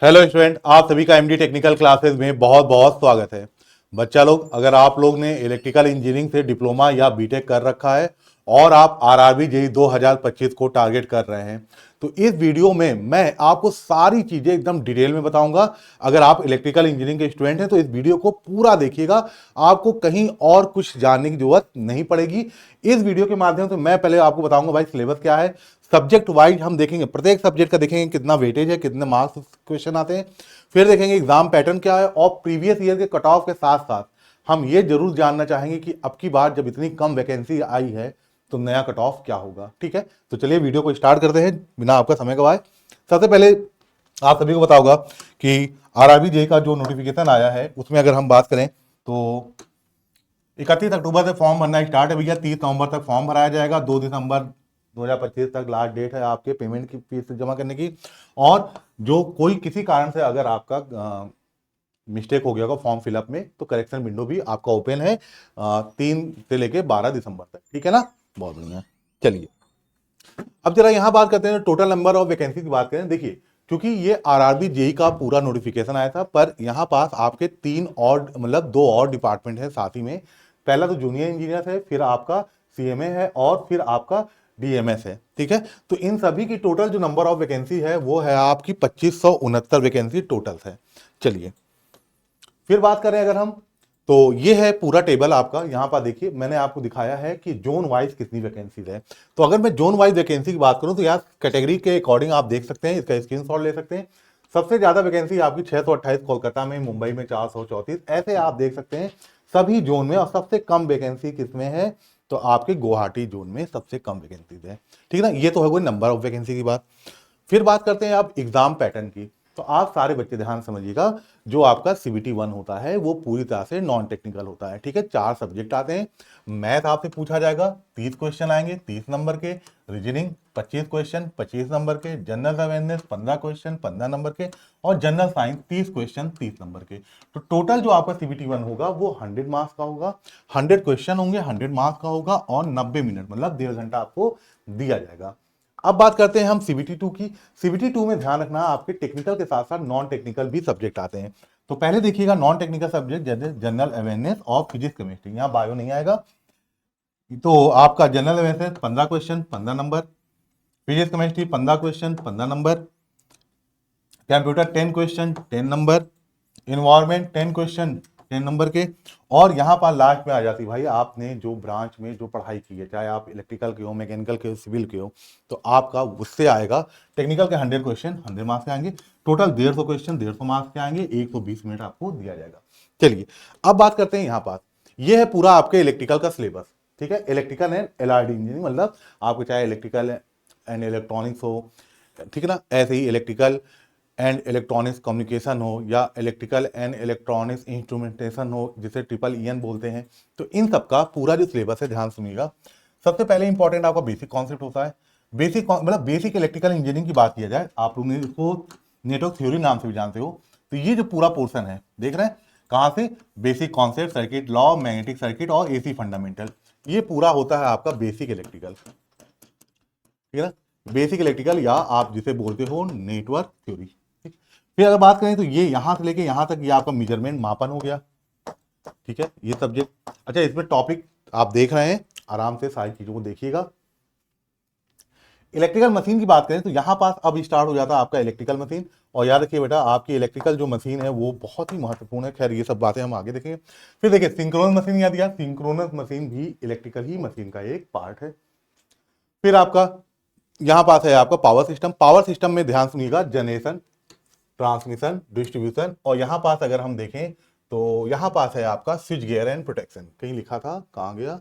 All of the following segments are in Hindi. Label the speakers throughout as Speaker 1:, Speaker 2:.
Speaker 1: हेलो स्टूडेंट, आप सभी का एमडी टेक्निकल क्लासेस में बहुत बहुत स्वागत है। बच्चा लोग, अगर आप लोग ने इलेक्ट्रिकल इंजीनियरिंग से डिप्लोमा या बीटेक कर रखा है और आप आरआरबी जेई 2025 को टारगेट कर रहे हैं, तो इस वीडियो में मैं आपको सारी चीजें एकदम डिटेल में बताऊंगा। अगर आप इलेक्ट्रिकल इंजीनियरिंग के स्टूडेंट हैं तो इस वीडियो को पूरा देखिएगा, आपको कहीं और कुछ जानने की जरूरत नहीं पड़ेगी। इस वीडियो के माध्यम से मैं पहले आपको बताऊंगा भाई सिलेबस क्या है। सब्जेक्ट वाइज हम देखेंगे, प्रत्येक सब्जेक्ट का देखेंगे कितना वेटेज है, कितने मार्क्स क्वेश्चन आते हैं। फिर देखेंगे एग्जाम पैटर्न क्या है और प्रीवियस ईयर के कट ऑफ के साथ साथ हम ये जरूर जानना चाहेंगे कि अब की बार जब इतनी कम वैकेंसी आई है तो नया कट ऑफ क्या होगा। ठीक है, तो चलिए वीडियो को स्टार्ट करते हैं बिना आपका समय गवाए। सबसे पहले आप सभी को पता होगा कि आरआरबी जे का जो नोटिफिकेशन आया है उसमें अगर हम बात करें तो 31 अक्टूबर से फॉर्म भरना स्टार्ट है भैया। 30 नवंबर तक फॉर्म भराया जाएगा। 2 दिसंबर 2025 तक लास्ट डेट है आपके पेमेंट की, फीस जमा करने की। और जो कोई किसी कारण से अगर आपका मिस्टेक हो गया होगा फॉर्म फिलअप में तो करेक्शन विंडो भी आपका ओपन है 3 से लेके 12 दिसंबर तक। ठीक है ना, बहुत बढ़िया। चलिए अब जरा यहां बात करते हैं, टोटल नंबर ऑफ वैकेंसी की बात करें। देखिए, क्योंकि ये आरआरबी जेई का पूरा नोटिफिकेशन आया था, पर यहां पास आपके 2 और डिपार्टमेंट है साथ ही में। पहला तो जूनियर इंजीनियर है, फिर आपका सीएमए है और फिर आपका डीएमएस है। ठीक है, तो इन सभी की टोटल जो नंबर ऑफ वैकेंसी है वो है आपकी 2569 वैकेंसी टोटल है। चलिए फिर बात करें अगर हम, तो ये है पूरा टेबल आपका। यहां पर देखिए मैंने आपको दिखाया है कि जोन वाइज कितनी वैकेंसीज है। तो अगर मैं जोन वाइज वैकेंसी की बात करूं तो यार कैटेगरी के अकॉर्डिंग आप देख सकते हैं, इसका स्क्रीनशॉट ले सकते हैं। सबसे ज्यादा वैकेंसी आपकी 628 कोलकाता में, मुंबई में 434, ऐसे आप देख सकते हैं सभी जोन में। और सबसे कम वैकेंसी किसमें है तो आपके गुवाहाटी जोन में सबसे कम वैकेंसीज है। ठीक है ना, ये तो है कोई नंबर ऑफ वैकेंसी की बात। फिर बात करते हैं आप एग्जाम पैटर्न की। तो आप सारे बच्चे ध्यान समझिएगा, जो आपका सीबीटी 1 होता है वो पूरी तरह से नॉन टेक्निकल होता है। ठीक है, 4 सब्जेक्ट आते हैं। मैथ आपसे पूछा जाएगा, 30 क्वेश्चन आएंगे 30 नंबर के। रीजनिंग 25 क्वेश्चन 25 नंबर के। जनरल अवेयरनेस 15 क्वेश्चन 15 नंबर के। और जनरल साइंस 30 क्वेश्चन 30 नंबर के। तो टोटल जो आपका सीबीटी 1 होगा वो 100 मार्क्स का होगा। 100 क्वेश्चन होंगे, 100 मार्क्स का होगा और 90 मिनट मतलब 1.5 घंटा आपको दिया जाएगा। अब बात करते हैं हम सीबीटी 2 की। सीबीटी 2 में ध्यान रखना आपके टेक्निकल के साथ साथ नॉन टेक्निकल भी सब्जेक्ट आते हैं। तो पहले देखिएगा नॉन टेक्निकल सब्जेक्ट जैसे जनरल अवेयरनेस और फिजिक्स केमिस्ट्री, यहाँ बायो नहीं आएगा। तो आपका general awareness 15 question 15 number, physics chemistry 15 question 15 number, computer 10 question 10 number, environment 10 question 10 number के। और यहाँ पर लास्ट में आ जाती भाई आपने जो ब्रांच में जो पढ़ाई की है, चाहे आप इलेक्ट्रिकल के हो, मैकेनिकल के हो, सिविल के हो, तो आपका उससे आएगा। टेक्निकल के 100 क्वेश्चन 100 मार्क्स के आएंगे। टोटल 150 क्वेश्चन 150 मार्क्स के आएंगे। 120 मिनट आपको दिया जाएगा। चलिए अब बात करते हैं यहाँ पर, यह है पूरा आपके इलेक्ट्रिकल का सिलेबस। ठीक है, इलेक्ट्रिकल एंड एलआरडी इंजीनियरिंग, मतलब आपको चाहे इलेक्ट्रिकल एंड इलेक्ट्रॉनिक्स हो, ठीक है ना, ऐसे ही इलेक्ट्रिकल एंड इलेक्ट्रॉनिक्स कम्युनिकेशन हो या इलेक्ट्रिकल एंड इलेक्ट्रॉनिक्स इंस्ट्रूमेंटेशन हो, जिसे ट्रिपल ईएन बोलते हैं। तो इन सब का पूरा जो सिलेबस है ध्यान सुनिएगा। सबसे पहले इंपॉर्टेंट आपका बेसिक कॉन्सेप्ट होता है। बेसिक मतलब बेसिक इलेक्ट्रिकल इंजीनियरिंग की बात किया जाए, आप लोग ने इसको नेटवर्क थ्योरी नाम से भी जानते हो। तो ये जो पूरा पोर्शन है देख रहे हैं कहाँ से, basic concept, circuit law, magnetic circuit और एसी फंडामेंटल, ये पूरा होता है आपका बेसिक इलेक्ट्रिकल। ठीक है ना, बेसिक इलेक्ट्रिकल या आप जिसे बोलते हो नेटवर्क थ्योरी। फिर अगर बात करें तो ये यहां से लेके यहां तक ये आपका मेजरमेंट मापन हो गया। ठीक है, ये सब्जेक्ट। अच्छा, इसमें टॉपिक आप देख रहे हैं, आराम से सारी चीजों को देखिएगा। इलेक्ट्रिकल मशीन की बात करें तो यहां पास अब स्टार्ट हो जाता है आपका इलेक्ट्रिकल मशीन। और याद रखिए बेटा, आपकी इलेक्ट्रिकल जो मशीन है वो बहुत ही महत्वपूर्ण है। खैर ये सब बातें हम आगे देखेंगे। फिर देखिए सिंक्रोनस मशीन याद दिया, सिंक्रोनस मशीन भी इलेक्ट्रिकल ही मशीन का एक पार्ट है। फिर आपका यहां पास है आपका पावर सिस्टम। पावर सिस्टम में ध्यान सुनिएगा, जनरेशन, ट्रांसमिशन, डिस्ट्रीब्यूशन। और यहां पास अगर हम देखें तो यहां पास है आपका स्विच गियर एंड प्रोटेक्शन। कहीं लिखा था, कहां गया,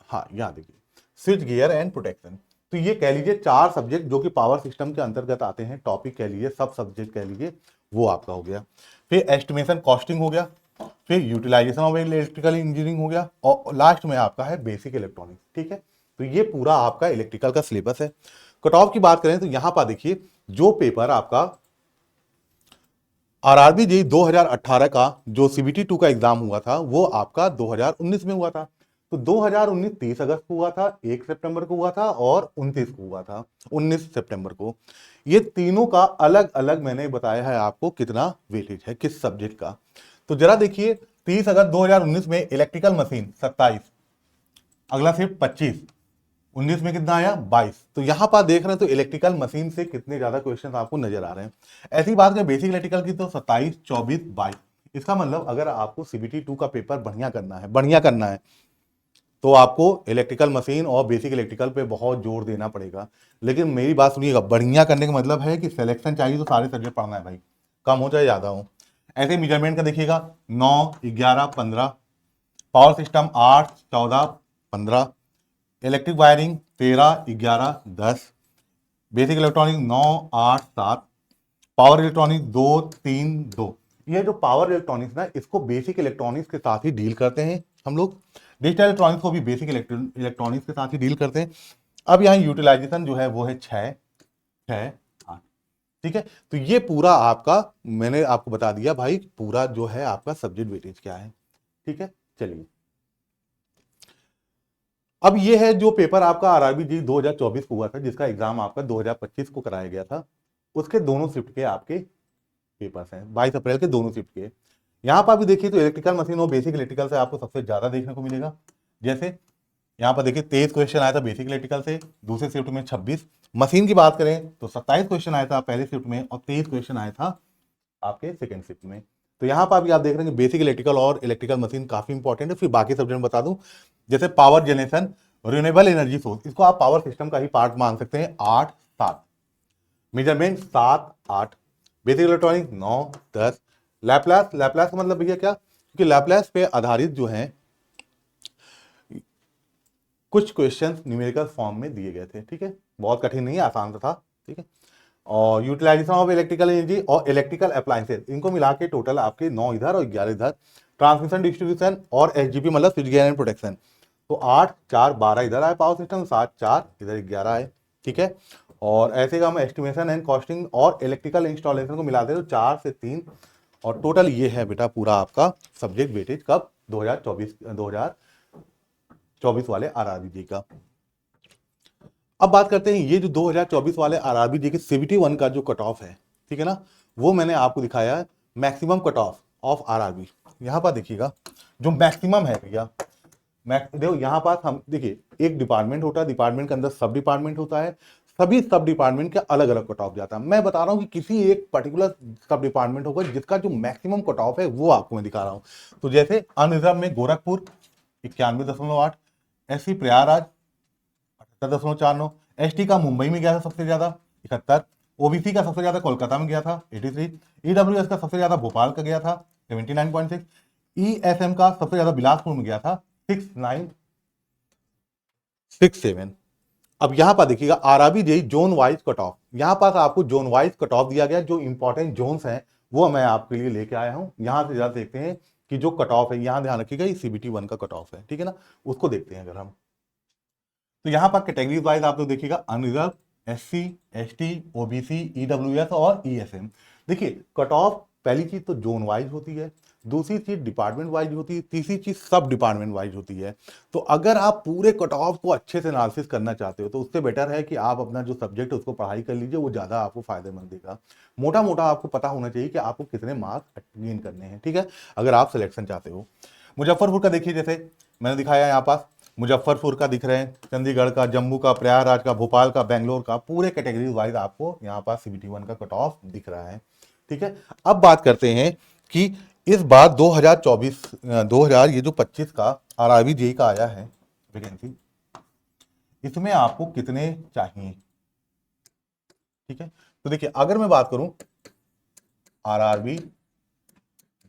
Speaker 1: हाँ यहां देखिए, स्विच गियर एंड प्रोटेक्शन। तो ये कह लीजिए 4 सब्जेक्ट जो कि पावर सिस्टम के अंतर्गत आते हैं, टॉपिक कह लीजिए, सब सब्जेक्ट कह लीजिए, वो आपका हो गया। फिर एस्टिमेशन कॉस्टिंग हो गया। फिर यूटिलाइजेशन ऑफ इलेक्ट्रिकल इंजीनियरिंग हो गया। और लास्ट में आपका है बेसिक इलेक्ट्रॉनिक्स। ठीक है, तो ये पूरा आपका इलेक्ट्रिकल का सिलेबस है। कट ऑफ की बात करें तो यहां पर देखिए, जो पेपर आपका आरआरबी जी 2018 का जो सीबीटी 2 का एग्जाम हुआ था वो आपका 2019 में हुआ था। तो 2019 30 अगस्त को हुआ था, 1 सितंबर को हुआ था और 29 को हुआ था, 19 सितंबर को। ये तीनों का अलग अलग मैंने बताया है आपको कितना वेटेज है किस सब्जेक्ट का। तो जरा देखिए 30 अगस्त 2019 में इलेक्ट्रिकल मशीन 27, अगला शिफ्ट 25, 19 में कितना आया 22। तो यहां पर देख रहे हैं तो इलेक्ट्रिकल मशीन से कितने ज्यादा क्वेश्चन आपको नजर आ रहे हैं। ऐसी बात करें बेसिक इलेक्ट्रिकल की तो 27, 24, 22। इसका मतलब अगर आपको सीबीटी 2 का पेपर बढ़िया करना है तो आपको इलेक्ट्रिकल मशीन और बेसिक इलेक्ट्रिकल पे बहुत जोर देना पड़ेगा। लेकिन मेरी बात सुनिएगा, बढ़िया करने का मतलब है कि सिलेक्शन चाहिए तो सारे सब्जेक्ट पढ़ना है भाई, कम हो चाहे ज्यादा हो। ऐसे मेजरमेंट का देखिएगा 9, 11, 15, power system 8, 14, 15, electric wiring 13, 11, 10, basic electronic 9, 8, 7, power electronic 2, 3, 2। ये जो पावर इलेक्ट्रॉनिक्स ना इसको बेसिक इलेक्ट्रॉनिक्स के साथ ही डील करते हैं हम लोग। डिजिटल इलेक्ट्रॉनिक्स को भी बेसिक इलेक्ट्रॉनिक्स के साथ ही डील करते हैं। अब यहाँ यूटिलाइजेशन जो है वो है 6, 6, 8। ठीक है, तो ये पूरा आपका मैंने आपको बता दिया भाई, पूरा जो है आपका सब्जेक्ट वेटेज क्या है। ठीक है, चलिए अब ये है जो पेपर आपका आरआरबी जी 2024 को हुआ था, जिसका एग्जाम आपका 2025 को कराया गया था। उसके दोनों शिफ्ट के आपके पेपर्स हैं, 22 अप्रैल के दोनों शिफ्ट के। यहां पर भी देखिए तो इलेक्ट्रिकल मशीन और बेसिक इलेक्ट्रिकल से आपको सबसे ज्यादा देखने को मिलेगा। जैसे यहाँ पर देखिए 23 क्वेश्चन आया था बेसिक इलेक्ट्रिकल से, दूसरे शिफ्ट में 26। मशीन की बात करें तो 27 क्वेश्चन आया था पहले शिफ्ट में और 23 क्वेश्चन आया था आपके सेकंड शिफ्ट में। तो यहाँ पर भी आप देख रहे हैं बेसिक इलेक्ट्रिकल और इलेक्ट्रिकल मशीन काफी इंपॉर्टेंट है। फिर बाकी सब्जेक्ट बता दूं, जैसे power generation, renewable energy source, इसको आप पावर सिस्टम का ही पार्ट मान सकते हैं, 8, 7, मेजरमेंट 7, 8, बेसिक इलेक्ट्रॉनिक 9, 10, लैपलास का मतलब भैया क्या, क्योंकि लैपलास पे आधारित जो है कुछ क्वेश्चंस न्यूमेरिकल फॉर्म में दिए गए थे। ठीक है, बहुत कठिन नहीं है, आसान था। ठीक है, और यूटिलाइजेशन ऑफ इलेक्ट्रिकल एनर्जी और इलेक्ट्रिकल अप्लायंसेस, इनको मिला के टोटल आपके 9 इधर और 11 इधर। ट्रांसमिशन डिस्ट्रीब्यूशन और एसजीपी मतलब स्विच गियर एंड प्रोटेक्शन, तो 8, 4, 12 इधर आए पावर सिस्टम, 7, 4 इधर 11 आए। ठीक है, और ऐसे का हम एस्टिमेशन एंड कॉस्टिंग और इलेक्ट्रिकल इंस्टॉलेशन को मिलाते हैं तो 4 से 3, और टोटल ये है बेटा पूरा आपका सब्जेक्ट वेटेज कब 2024 वाले आरआरबी जी का। अब बात करते हैं ये जो 2024 वाले आरआरबी जी के सीबीटी 1 का जो कट ऑफ है, ठीक है ना, वो मैंने आपको दिखाया है मैक्सिमम कट ऑफ आरआरबी। यहां पर देखिएगा जो मैक्सिमम है भैया, देखो यहाँ पास हम देखिए एक डिपार्टमेंट होता है, डिपार्टमेंट के अंदर सब डिपार्टमेंट होता है, सभी सब डिपार्टमेंट के अलग अलग कट ऑफ जाता है। मैं बता रहा हूँ कि किसी एक पर्टिकुलर सब डिपार्टमेंट होगा जिसका जो मैक्सिमम कट ऑफ है वो आपको मैं दिखा रहा हूँ। तो जैसे अनरिजर्व में गोरखपुर 91.8, एससी प्रयागराज 78.49, एसटी का मुंबई में गया था सबसे ज्यादा 71, ओबीसी का सबसे ज्यादा कोलकाता में गया था 83, ईडब्ल्यूएस का सबसे ज्यादा भोपाल का गया था 79.6, ईएसएम का सबसे ज्यादा बिलासपुर में गया था 6967। अब यहां पर देखिएगा RRB JE zone wise cut off, यहां पास आपको जोन वाइज कट ऑफ दिया गया, जो इंपॉर्टेंट जोन्स हैं वो मैं आपके लिए लेके आया हूं। यहां से ज्यादा देखते हैं कि जो कट ऑफ है, यहां ध्यान रखिएगा ये सीबीटी 1 का कट ऑफ है, ठीक है ना, उसको देखते हैं अगर हम। तो यहां पर कैटेगरी वाइज आप लोग देखिएगा unreserved, SC, ST, OBC, EWS और ईएसएम। देखिए कट ऑफ पहली चीज तो जोन वाइज होती है, दूसरी चीज डिपार्टमेंट वाइज होती है, तीसरी चीज सब डिपार्टमेंट वाइज होती है। तो अगर आप पूरे कट ऑफ को अच्छे से एनालिसिस करना चाहते हो तो उससे बेटर है कि आप अपना जो सब्जेक्ट है उसको पढ़ाई कर लीजिए, वो ज्यादा आपको फायदेमंद देगा। मोटा मोटा आपको पता होना चाहिए कि आपको कितने मार्क्स गेन करने हैं, ठीक है, अगर आप सिलेक्शन चाहते हो। मुजफ्फरपुर का देखिए, जैसे मैंने दिखाया यहाँ पास मुजफ्फरपुर का दिख रहे हैं, चंडीगढ़ का, जम्मू का, प्रयागराज का, भोपाल का, बेंगलोर का, पूरे कैटेगरी वाइज आपको यहाँ पास सीबीटी 1 का कट ऑफ दिख रहा है। ठीक है, अब बात करते हैं कि इस बार 2024 ये जो 25 का आरआरबी जेई का आया है वैकेंसी, इसमें आपको कितने चाहिए। ठीक है, तो देखिए अगर मैं बात करूं आरआरबी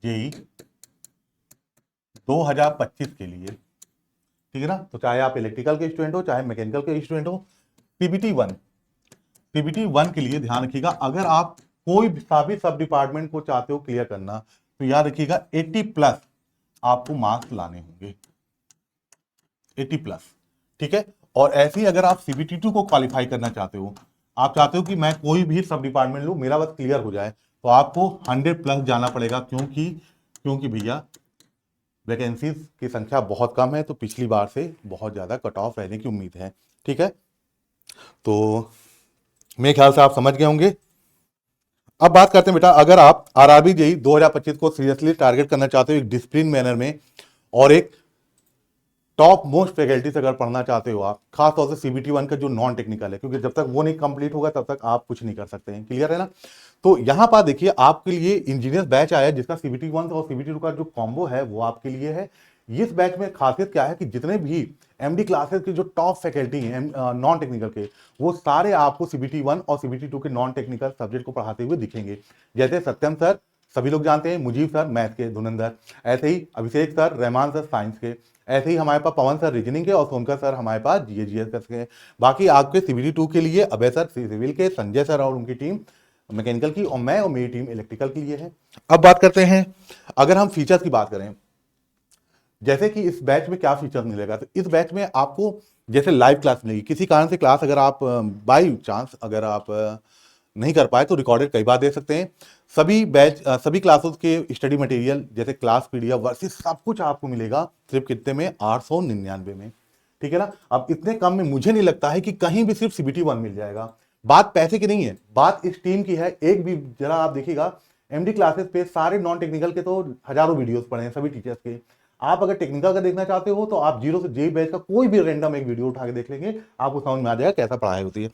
Speaker 1: जेई 2025 के लिए, ठीक है ना, तो चाहे आप इलेक्ट्रिकल के स्टूडेंट हो चाहे मैकेनिकल के स्टूडेंट हो, सीबीटी 1 के लिए ध्यान रखिएगा, अगर आप कोई भी सब डिपार्टमेंट को चाहते हो क्लियर करना तो याद रखिएगा 80 प्लस आपको मार्क्स लाने होंगे, 80 प्लस। ठीक है, और ऐसे ही अगर आप सीबीटी 2 को क्वालिफाई करना चाहते हो, आप चाहते हो कि मैं कोई भी सब डिपार्टमेंट लूं मेरा बस क्लियर हो जाए, तो आपको 100 प्लस जाना पड़ेगा, क्योंकि भैया वैकेंसीज की संख्या बहुत कम है, तो पिछली बार से बहुत ज़्यादा कट ऑफ रहने की उम्मीद है। ठीक है, तो मेरे ख्याल से आप समझ गए होंगे। अब बात करते हैं बेटा, अगर आप आरआरबी जेई 2025 को सीरियसली टारगेट करना चाहते हो एक डिसिप्लिन मैनर में और एक टॉप मोस्ट फैकल्टी से अगर पढ़ना चाहते हो आप, खासतौर से सीबीटी 1 का जो नॉन टेक्निकल है, क्योंकि जब तक वो नहीं कंप्लीट होगा तब तक आप कुछ नहीं कर सकते हैं। क्लियर है ना? तो यहां पर देखिए आपके लिए इंजीनियर बैच आया है जिसका सीबीटी 1 और सीबीटी 2 का जो कॉम्बो है वो आपके लिए है। इस बैच में खासियत क्या है कि जितने भी एमडी क्लासेस के जो टॉप फैकल्टी हैं नॉन टेक्निकल के, वो सारे आपको सीबीटी 1 और सीबीटी 2 के नॉन टेक्निकल सब्जेक्ट को पढ़ाते हुए दिखेंगे। जैसे सत्यम सर सभी लोग जानते हैं, मुजीब सर मैथ के धुरंधर, ऐसे ही अभिषेक सर, रहमान सर साइंस के, ऐसे ही हमारे पास पवन सर रीजनिंग के और सोनकर सर हमारे पास जीएस के। बाकी आपके सीबीटी 2 के लिए अभय सर सिविल के, संजय सर और उनकी टीम मैकेनिकल की, और मैं और मेरी टीम इलेक्ट्रिकल के लिए है। अब बात करते हैं, अगर हम फीचर्स की बात करें, जैसे कि इस बैच में क्या फीचर मिलेगा, तो इस बैच में आपको जैसे लाइव क्लास मिलेगी। किसी कारण से क्लास अगर आप बाई चांस अगर आप नहीं कर पाए तो रिकॉर्डेड कई बार दे सकते हैं। सभी क्लासेस के स्टडी मटेरियल जैसे क्लास पीडीएफ वर्सेस सब कुछ आपको मिलेगा सिर्फ कितने में, 899 में। ठीक है ना? अब इतने कम में मुझे नहीं लगता है कि कहीं भी सिर्फ सीबीटी 1 मिल जाएगा। बात पैसे की नहीं है, बात इस टीम की है। एक भी जरा आप देखिएगा एमडी क्लासेस पे सारे नॉन टेक्निकल के तो हजारों वीडियोस पड़े हैं सभी टीचर्स के। आप अगर टेक्निकल का देखना चाहते हो तो आप जीरो से जे बैच का कोई भी रैंडम एक वीडियो उठा के देख लेंगे, आपको समझ में आ जाएगा कैसा पढ़ाई होती है।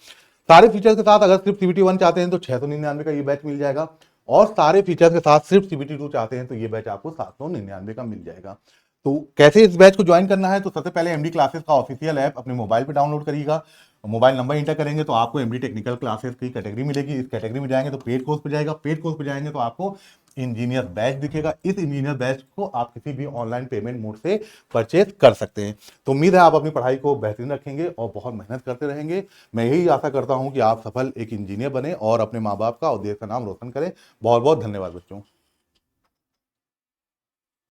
Speaker 1: सारे फीचर्स के साथ अगर सिर्फ सीबीटी 1 चाहते हैं तो 699 का ये बैच मिल जाएगा, और सारे फीचर्स के साथ सिर्फ सीबीटी 2 चाहते हैं तो ये बैच आपको 799 का मिल जाएगा। तो कैसे इस बैच को ज्वाइन करना है, तो सबसे पहले एमडी क्लासेस का ऑफिशियल ऐप अपने मोबाइल पे डाउनलोड करिएगा। मोबाइल नंबर इंटर करेंगे तो आपको एमडी टेक्निकल क्लासेस की कैटेगरी मिलेगी। इस कैटेगरी में जाएंगे तो पेड कोर्स पे जाएगा, पेड कोर्स पे जाएंगे तो आपको इंजीनियर बैच दिखेगा। इस इंजीनियर बैच को आप किसी भी ऑनलाइन पेमेंट मोड से परचेज कर सकते हैं। तो उम्मीद है आप अपनी पढ़ाई को बेहतरीन रखेंगे और बहुत मेहनत करते रहेंगे। मैं यही आशा करता हूं कि आप सफल एक इंजीनियर बने और अपने माँ बाप का और देश का नाम रोशन करें। बहुत बहुत धन्यवाद बच्चों।